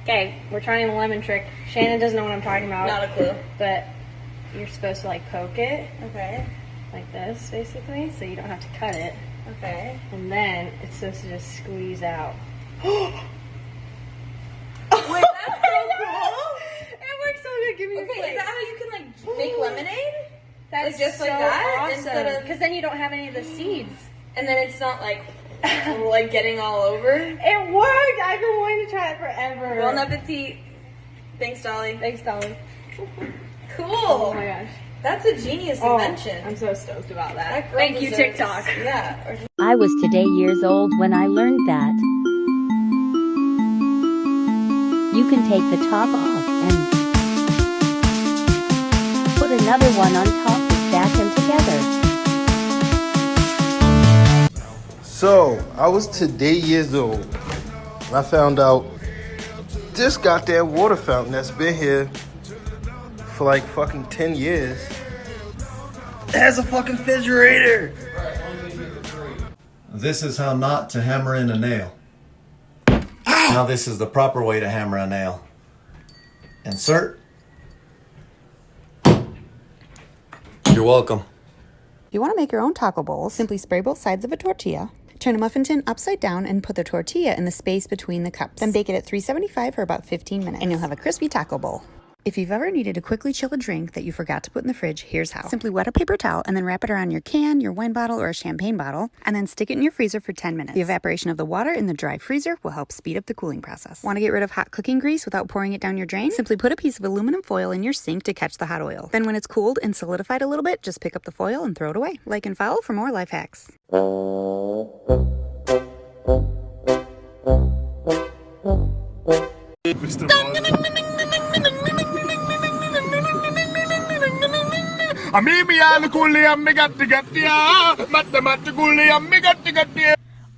Okay, we're trying the lemon trick. Shannon doesn't know what I'm talking about. Not a clue. But you're supposed to like poke it. Okay. Like this, basically, so you don't have to cut it. Okay. And then it's supposed to just squeeze out. Wait, that's so cool. It works so good. Give me a Okay, is that how you can like make lemonade? That's Like, just so like that? awesome. Instead of- Because then you don't have any of the seeds. And then it's not like like getting all over. It worked. I've been wanting to try it forever. Bon appetit. Thanks, Dolly. Thanks, Dolly. Cool. Oh my gosh. That's a genius invention. I'm so stoked about that. girl Thank you, deserves- TikTok. Yeah. I was today years old when I learned that you can take the top off and put another one on top to stack them together. So, I was today years old when I found out this goddamn water fountain that's been here for like fucking 10 years. It has a fucking refrigerator. This is how not to hammer in a nail. Now this is the proper way to hammer a nail. Insert. You're welcome. If you want to make your own taco bowls, simply spray both sides of a tortilla, turn a muffin tin upside down, and put the tortilla in the space between the cups. Then bake it at 375 for about 15 minutes, and you'll have a crispy taco bowl. If you've ever needed to quickly chill a drink that you forgot to put in the fridge, here's how. Simply wet a paper towel and then wrap it around your can, your wine bottle, or a champagne bottle, and then stick it in your freezer for 10 minutes. The evaporation of the water in the dry freezer will help speed up the cooling process. Want to get rid of hot cooking grease without pouring it down your drain? Simply put a piece of aluminum foil in your sink to catch the hot oil. Then when it's cooled and solidified a little bit, just pick up the foil and throw it away. Like and follow for more life hacks.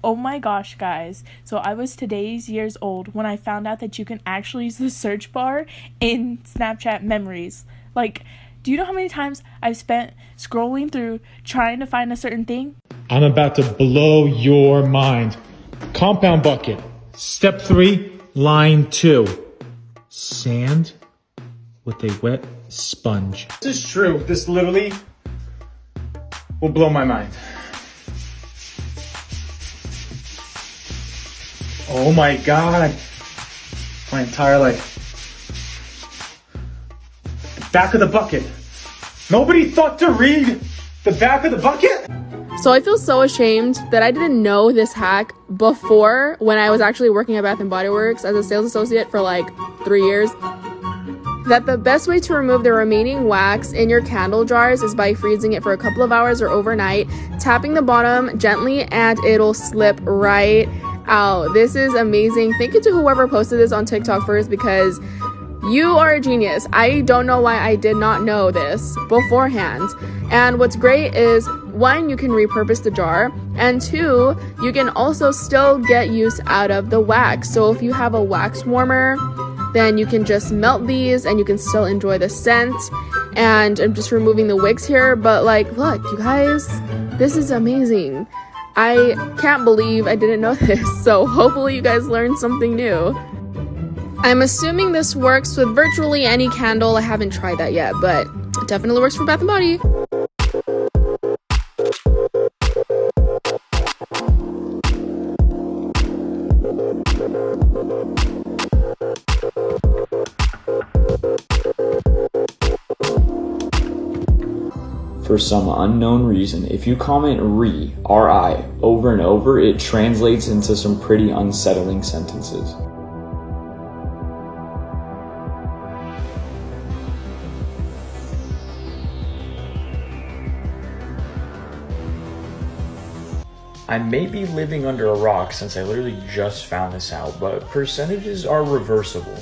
Oh my gosh, guys. So I was today's years old when I found out that you can actually use the search bar in Snapchat memories. Like, do you know how many times I've spent scrolling through trying to find a certain thing? I'm about to blow your mind. Compound bucket. Step 3, line 2. Sand with a wet sponge. This is true. This literally will blow my mind. Oh my God. My entire life. The back of the bucket. Nobody thought to read the back of the bucket? So I feel so ashamed that I didn't know this hack before when I was actually working at Bath & Body Works as a sales associate for like 3 years. That the best way to remove the remaining wax in your candle jars is by freezing it for a couple of hours or overnight, tapping the bottom gently, and it'll slip right out. This is amazing. Thank you to whoever posted this on TikTok first, because you are a genius. I don't know why I did not know this beforehand. And what's great is, 1, you can repurpose the jar, and 2, you can also still get use out of the wax. So if you have a wax warmer, then you can just melt these and you can still enjoy the scent. And I'm just removing the wicks here, but like, look, you guys, this is amazing. I can't believe I didn't know this. So hopefully you guys learned something new. I'm assuming this works with virtually any candle. I haven't tried that yet, but it definitely works for Bath & Body. For some unknown reason, if you comment R-I, over and over, it translates into some pretty unsettling sentences. I may be living under a rock since I literally just found this out, but percentages are reversible.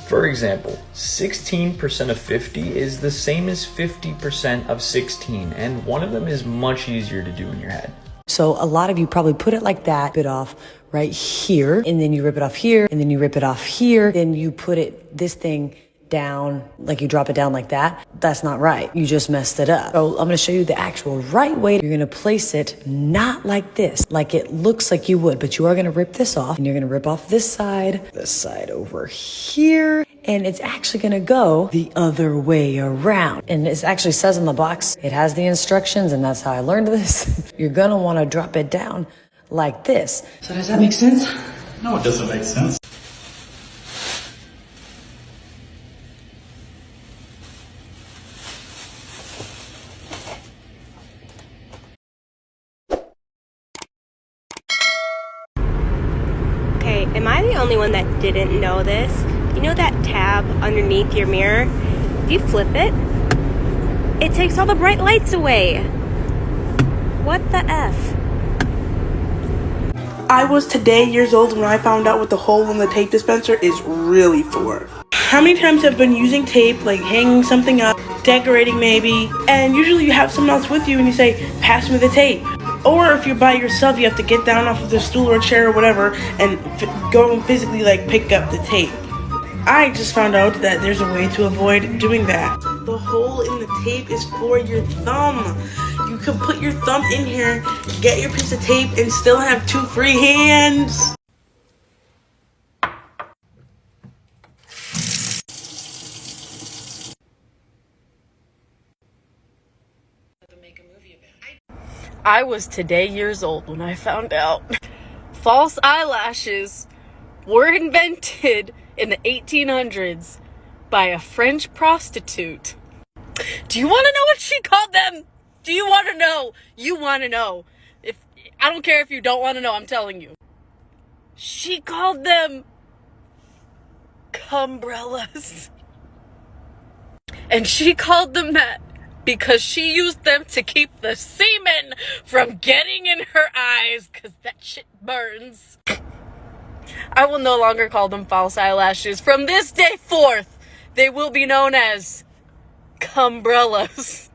For example, 16% of 50 is the same as 50% of 16, and one of them is much easier to do in your head. So a lot of you probably put it like that, rip it off right here, and then you rip it off here, and then you rip it off here, then you put it, this thing down, like you drop it down like that, that's not right. You just messed it up. So I'm gonna show you the actual right way. You're gonna place it not like this, like it looks like you would, but you are gonna rip this off, and you're gonna rip off this side over here, and it's actually gonna go the other way around. And it actually says on the box, it has the instructions, and that's how I learned this. You're gonna wanna drop it down like this. So does that make sense? No, it doesn't make sense. Okay, am I the only one that didn't know this? You know that tab underneath your mirror? If you flip it, it takes all the bright lights away. What the F? I was today years old when I found out what the hole in the tape dispenser is really for. How many times have been using tape, like hanging something up, decorating maybe, and usually you have someone else with you and you say, pass me the tape. Or if you're by yourself, you have to get down off of the stool or chair or whatever and go and physically like pick up the tape. I just found out that there's a way to avoid doing that. The hole in the tape is for your thumb. You can put your thumb in here, get your piece of tape, and still have 2 free hands. I was today years old when I found out false eyelashes were invented in the 1800s by a French prostitute. Do you want to know what she called them? Do you want to know? You want to know. If I don't care if you don't want to know, I'm telling you. She called them cumbrellas. And she called them that because she used them to keep the semen from getting in her eyes, because that shit burns. I will no longer call them false eyelashes. From this day forth, they will be known as cumbrellas.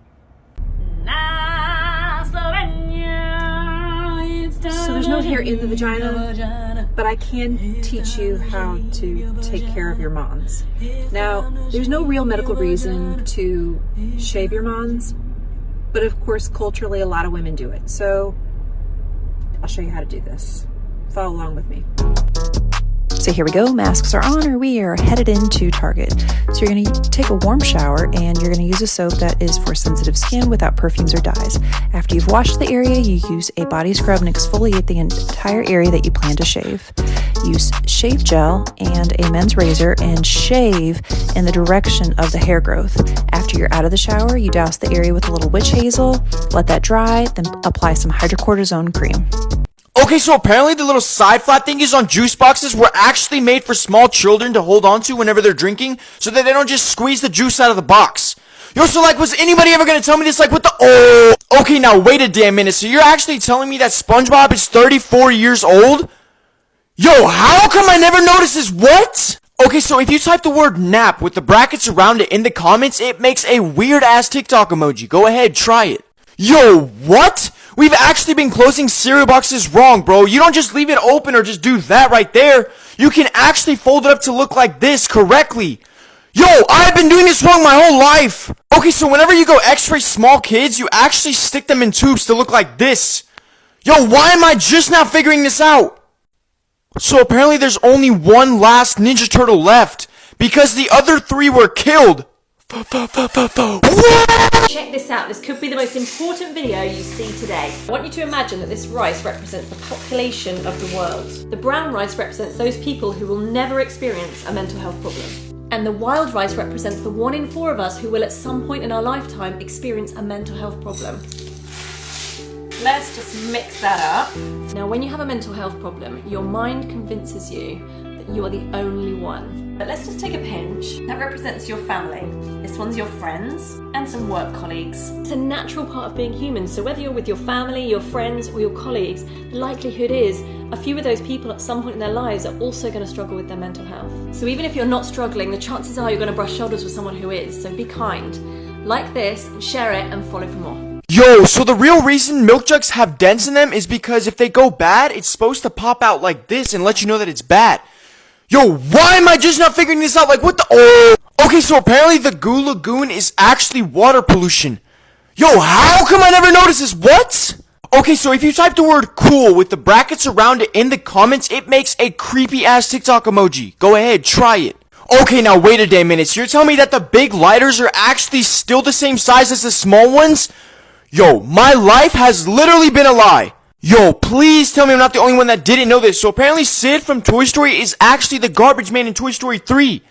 So there's no hair in the vagina, but I can teach you how to take care of your mons. Now, there's no real medical reason to shave your mons, but of course, culturally, a lot of women do it. So I'll show you how to do this. Follow along with me. So here we go, masks are on, or we are headed into Target. So you're going to take a warm shower, and you're going to use a soap that is for sensitive skin without perfumes or dyes. After you've washed the area, you use a body scrub and exfoliate the entire area that you plan to shave. Use shave gel and a men's razor and shave in the direction of the hair growth. After you're out of the shower, you douse the area with a little witch hazel, let that dry, then apply some hydrocortisone cream. Okay, so apparently the little side flap thingies on juice boxes were actually made for small children to hold on to whenever they're drinking, so that they don't just squeeze the juice out of the box. Yo, so like, was anybody ever gonna tell me this, like, what the, oh, okay, now wait a damn minute, so you're actually telling me that SpongeBob is 34 years old? Yo, how come I never noticed this, what? Okay, so if you type the word nap with the brackets around it in the comments, it makes a weird-ass TikTok emoji. Go ahead, try it. Yo, what? We've actually been closing cereal boxes wrong, bro. You don't just leave it open or just do that right there. You can actually fold it up to look like this correctly. Yo, I've been doing this wrong my whole life. Okay, so whenever you go x-ray small kids, you actually stick them in tubes to look like this. Yo, why am I just now figuring this out? So apparently there's only one last Ninja Turtle left, because the other 3 were killed. Check this out, this could be the most important video you see today. I want you to imagine that this rice represents the population of the world. The brown rice represents those people who will never experience a mental health problem. And the wild rice represents the 1 in 4 of us who will at some point in our lifetime experience a mental health problem. Let's just mix that up. Now, when you have a mental health problem, your mind convinces you that you are the only one. But let's just take a pinch. That represents your family. This one's your friends and some work colleagues. It's a natural part of being human, so whether you're with your family, your friends, or your colleagues, the likelihood is a few of those people at some point in their lives are also going to struggle with their mental health. So even if you're not struggling, the chances are you're going to brush shoulders with someone who is, so be kind. Like this, share it, and follow for more. Yo, so the real reason milk jugs have dents in them is because if they go bad, it's supposed to pop out like this and let you know that it's bad. Yo, why am I just not figuring this out? Like, what the, Okay, so apparently the Goo Lagoon is actually water pollution. Yo, how come I never noticed this? What? Okay, so if you type the word cool with the brackets around it in the comments, it makes a creepy ass TikTok emoji. Go ahead, try it. Okay, now wait a damn minute. So you're telling me that the big lighters are actually still the same size as the small ones? Yo, my life has literally been a lie. Yo, please tell me I'm not the only one that didn't know this. So apparently Sid from Toy Story is actually the garbage man in Toy Story 3.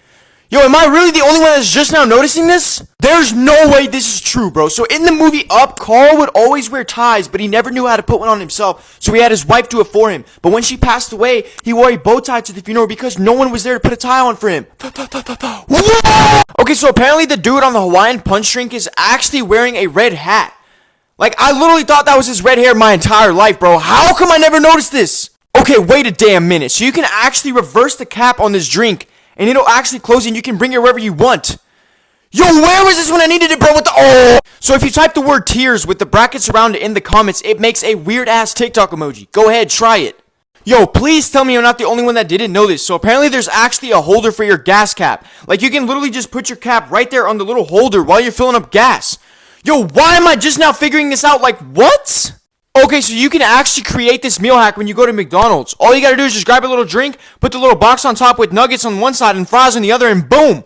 Yo, am I really the only one that's just now noticing this? There's no way this is true, bro. So in the movie Up, Carl would always wear ties, but he never knew how to put one on himself, so he had his wife do it for him. But when she passed away, he wore a bow tie to the funeral because no one was there to put a tie on for him. Okay, so apparently the dude on the Hawaiian Punch drink is actually wearing a red hat. Like, I literally thought that was his red hair my entire life, bro. How come I never noticed this? Okay, wait a damn minute. So you can actually reverse the cap on this drink, and it'll actually close and you can bring it wherever you want. Yo, where was this when I needed it, bro? What the oh? So if you type the word tears with the brackets around it in the comments, it makes a weird ass TikTok emoji. Go ahead, try it. Yo, please tell me I'm not the only one that didn't know this. So apparently there's actually a holder for your gas cap. Like, you can literally just put your cap right there on the little holder while you're filling up gas. Yo, why am I just now figuring this out? Like, what? Okay, so you can actually create this meal hack when you go to McDonald's. All you gotta do is just grab a little drink, put the little box on top with nuggets on one side and fries on the other, and boom.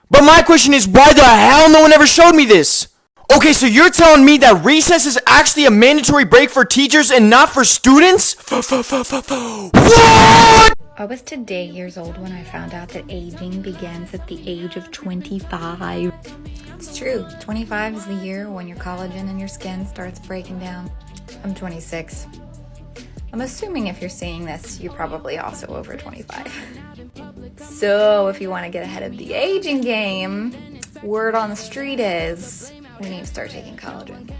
But my question is, why the hell no one ever showed me this? Okay, so you're telling me that recess is actually a mandatory break for teachers and not for students? What? I was today years old when I found out that aging begins at the age of 25. It's true. 25 is the year when your collagen in your skin starts breaking down. I'm 26. I'm assuming if you're seeing this, you're probably also over 25. So if you want to get ahead of the aging game, word on the street is we need to start taking collagen.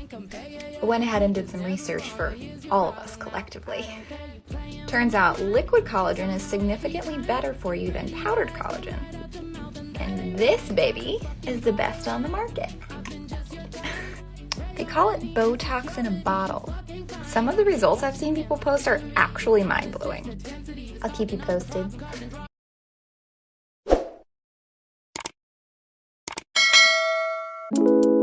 I went ahead and did some research for all of us collectively. Turns out liquid collagen is significantly better for you than powdered collagen. And this baby is the best on the market. They call it Botox in a bottle. Some of the results I've seen people post are actually mind-blowing. I'll keep you posted. You